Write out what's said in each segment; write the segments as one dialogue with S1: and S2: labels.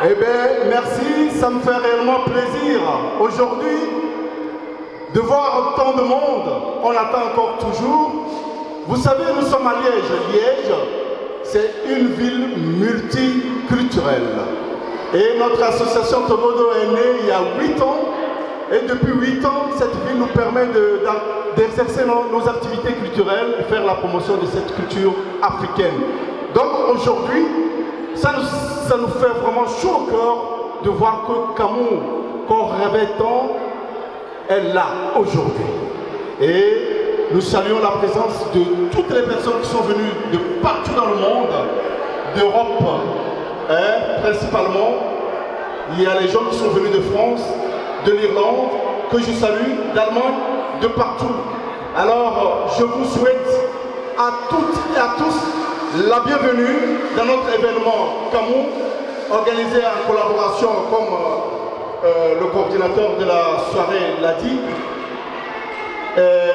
S1: Eh bien, merci, ça me fait réellement plaisir aujourd'hui de voir tant de monde. On attend encore toujours. Vous savez, nous sommes à Liège. Liège, c'est une ville multiculturelle. Et notre association Togodo est née il y a 8 ans. Et depuis 8 ans, cette ville nous permet d'exercer nos activités culturelles et faire la promotion de cette culture africaine. Donc aujourd'hui, ça nous fait vraiment chaud au cœur de voir que Camou, qu'on rêvait tant, est là aujourd'hui. Et nous saluons la présence de toutes les personnes qui sont venues de partout dans le monde, d'Europe principalement. Il y a les gens qui sont venus de France, de l'Irlande, que je salue, d'Allemagne, de partout. Alors, je vous souhaite à toutes et à tous la bienvenue dans notre événement Camou, organisé en collaboration, comme le coordinateur de la soirée l'a dit,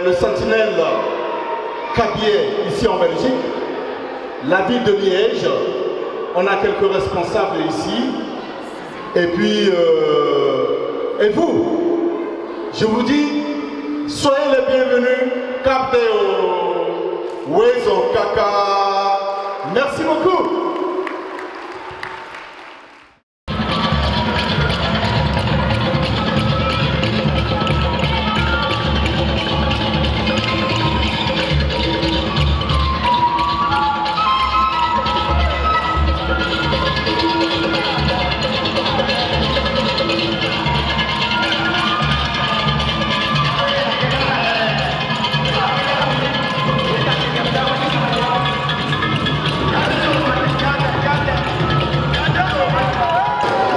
S1: le Sentinelle Cabier ici en Belgique, la ville de Liège, on a quelques responsables ici, et puis, et vous, je vous dis, soyez les bienvenus, Cap Deo, Wezo Kaka, merci beaucoup.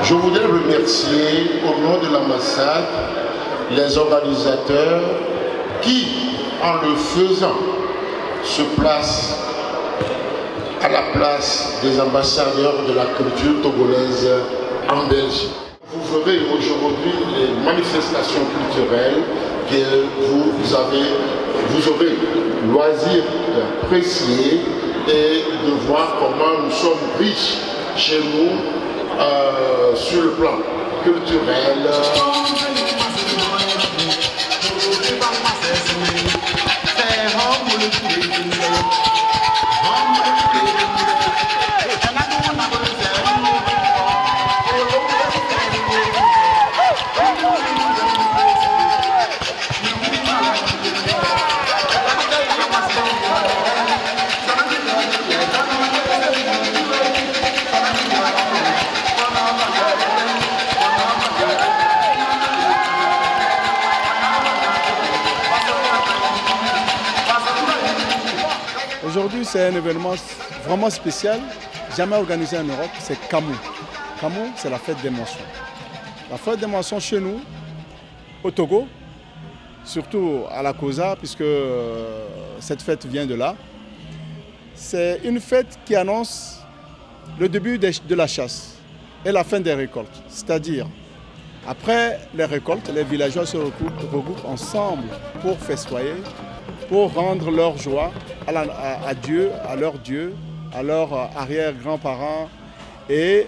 S2: Je voudrais remercier au nom de l'ambassade les organisateurs qui, en le faisant, se placent à la place des ambassadeurs de la culture togolaise en Belgique. Vous verrez aujourd'hui les manifestations culturelles que vous aurez loisir d'apprécier et de voir comment nous sommes riches chez nous sur le plan culturel.
S3: Aujourd'hui, c'est un événement vraiment spécial, jamais organisé en Europe, c'est Camou. Camou, c'est la fête des moissons. La fête des moissons chez nous, au Togo, surtout à la Kosa, puisque cette fête vient de là. C'est une fête qui annonce le début de la chasse et la fin des récoltes. C'est-à-dire, après les récoltes, les villageois se regroupent ensemble pour festoyer, pour rendre leur joie à Dieu, à leur Dieu, à leurs arrière-grands-parents. Et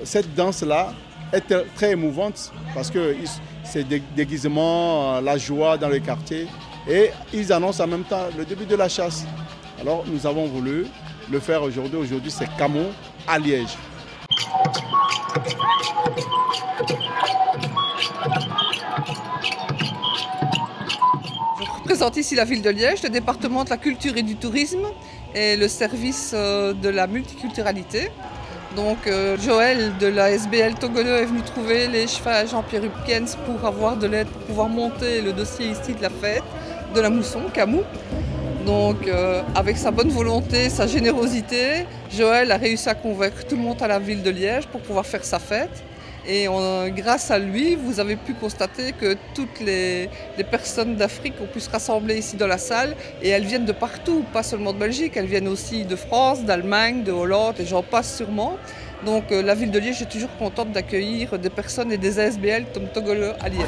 S3: cette danse-là est très émouvante parce que c'est des déguisements, la joie dans les quartiers. Et ils annoncent en même temps le début de la chasse. Alors nous avons voulu le faire aujourd'hui. Aujourd'hui, c'est Camou à Liège.
S4: Je représente ici la ville de Liège, le département de la culture et du tourisme et le service de la multiculturalité. Donc Joël de la SBL Togolo est venu trouver les chevaux à Jean-Pierre Hupkens pour avoir de l'aide pour pouvoir monter le dossier ici de la fête de la mousson, Camou. Donc avec sa bonne volonté, sa générosité, Joël a réussi à convaincre tout le monde à la ville de Liège pour pouvoir faire sa fête. Et grâce à lui, vous avez pu constater que toutes les personnes d'Afrique ont pu se rassembler ici dans la salle. Et elles viennent de partout, pas seulement de Belgique, elles viennent aussi de France, d'Allemagne, de Hollande, et j'en passe sûrement. Donc la ville de Liège est toujours contente d'accueillir des personnes et des ASBL comme Togolais à Liège.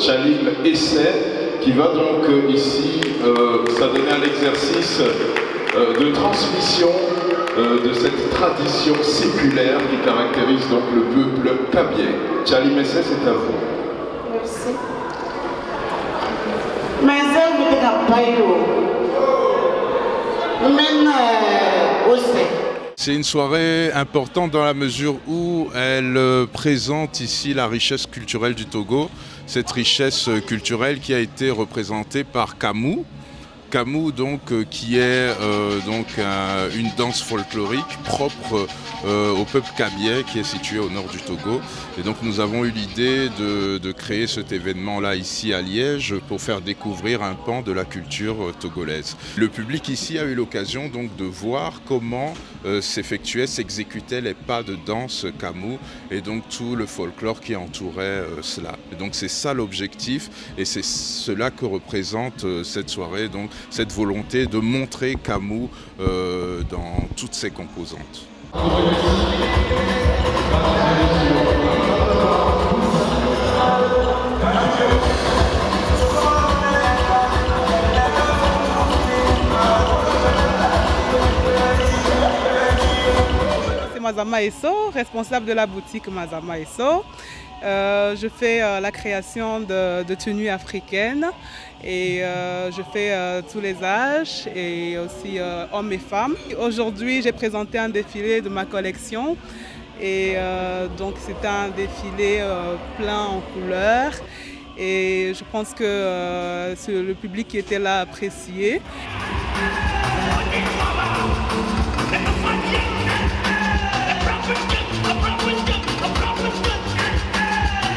S5: Tchalim Essai, qui va donc ici s'adonner à l'exercice de transmission de cette tradition séculaire qui caractérise donc le peuple kabye. Tchalim Essai, c'est à vous.
S6: Merci.
S7: C'est une soirée importante dans la mesure où elle présente ici la richesse culturelle du Togo, cette richesse culturelle qui a été représentée par Kamou. Kamou donc qui est une danse folklorique propre au peuple kabye qui est situé au nord du Togo. Et donc nous avons eu l'idée de créer cet événement-là ici à Liège pour faire découvrir un pan de la culture togolaise. Le public ici a eu l'occasion donc de voir comment s'exécutaient les pas de danse Kamou et donc tout le folklore qui entourait cela. Et donc c'est ça l'objectif et c'est cela que représente cette soirée, donc cette volonté de montrer Kamou dans toutes ses composantes.
S8: C'est Mazama Esso, responsable de la boutique Mazama Esso. Je fais la création de tenues africaines et je fais tous les âges et aussi hommes et femmes. Aujourd'hui, j'ai présenté un défilé de ma collection et donc c'est un défilé plein en couleurs et je pense que le public qui était là a apprécié.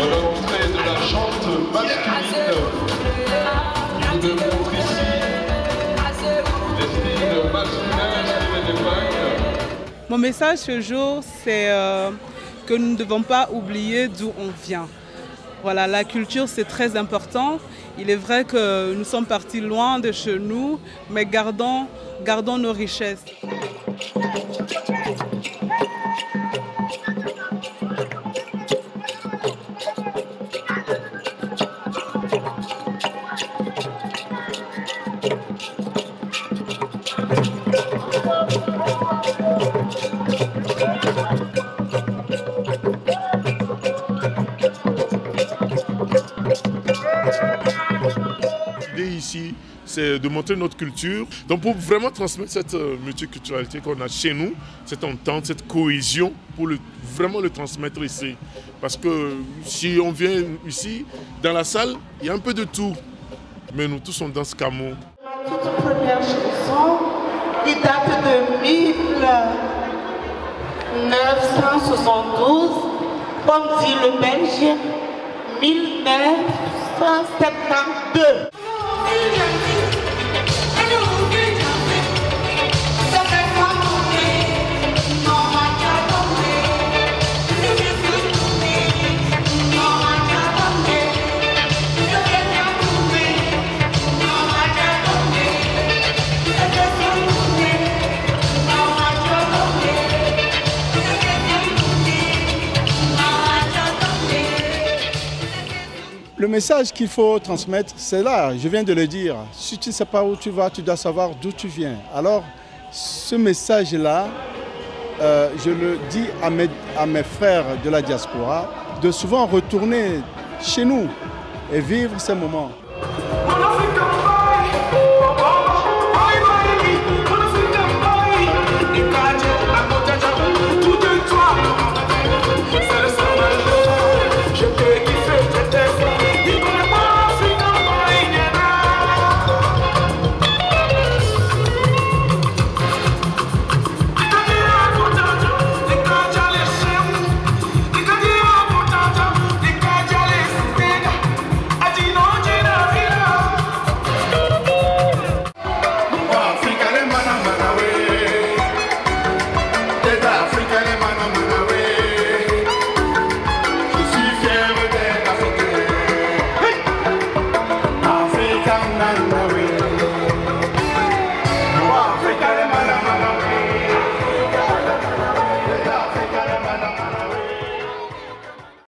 S5: On va montrer de la chante masculine. Nous devons ici les styles masculins et des femmes.
S8: Mon message ce jour, c'est que nous ne devons pas oublier d'où on vient. Voilà, la culture, c'est très important Il est vrai que nous sommes partis loin de chez nous, mais gardons nos richesses.
S6: L'idée ici, c'est de montrer notre culture. Donc pour vraiment transmettre cette multiculturalité qu'on a chez nous, cette entente, cette cohésion, pour vraiment le transmettre ici. Parce que si on vient ici, dans la salle, il y a un peu de tout. Mais nous tous, on danse Kamou.
S9: La toute première chanson, qui date de 1972, comme dit le Belge, 1972.
S3: Le message qu'il faut transmettre, c'est là, je viens de le dire. Si tu ne sais pas où tu vas, tu dois savoir d'où tu viens. Alors, ce message-là, je le dis à mes frères de la diaspora, de souvent retourner chez nous et vivre ces moments.